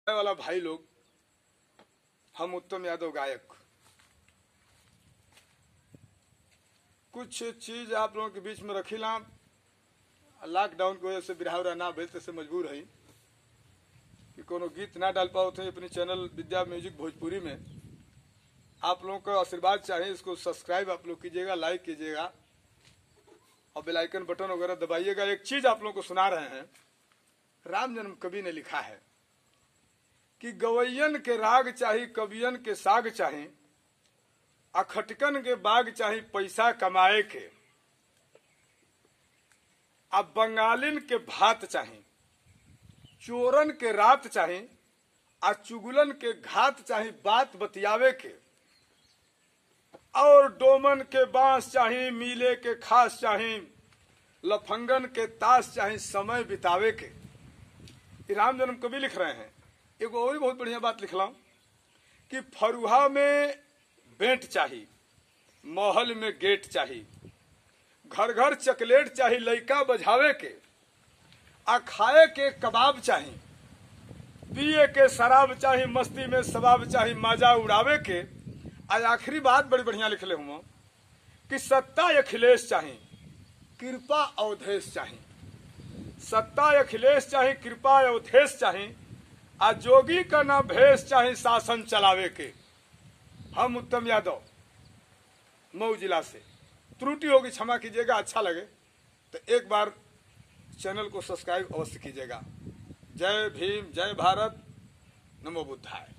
वाला भाई लोग, हम उत्तम यादव गायक कुछ चीज आप लोगों के बीच में रखीला। लॉकडाउन की वजह से बिरहावरा ना भेजते से मजबूर है कि कोनो गीत ना डाल पाओ थे अपने चैनल विद्या म्यूजिक भोजपुरी में। आप लोगों का आशीर्वाद चाहिए, इसको सब्सक्राइब आप लोग कीजिएगा, लाइक कीजिएगा और बेल आइकन बटन वगैरह दबाइएगा। एक चीज आप लोगों को सुना रहे हैं, राम जन्म कवि ने लिखा है कि गवैयन के राग चाही, कवियन के साग चाही, अखटकन के बाग चाही पैसा कमाए के, अब बंगालिन के भात चाही, चोरन के रात चाही, आ चुगलन के घात चाही बात बतियावे के, और डोमन के बांस चाही, मीले के खास चाही, लफंगन के ताश चाही समय बितावे के। राम जन्म कवि लिख रहे हैं। एगो और बहुत बढ़िया बात लिखला कि फरुहा में बेंट चाही, महल में गेट चाही, घर घर चकलेट चाही लइका बजावे के, आ खाए के कबाब चाही, पिए के शराब चाही, मस्ती में शबाब चाही माजा उड़ावे के। आज आखिरी बात बड़ी बढ़िया लिखले हुआ कि सत्ता अखिलेश चाही, कृपा अवधेश चाही, सत्ता अखिलेश चाही, कृपा अवधेश चाही, आ जोगी का ना भेष चाहे शासन चलावे के। हम उत्तम यादव मऊ जिला से, त्रुटि होगी क्षमा कीजिएगा, अच्छा लगे तो एक बार चैनल को सब्सक्राइब अवश्य कीजिएगा। जय भीम, जय भारत, नमो बुद्धाय।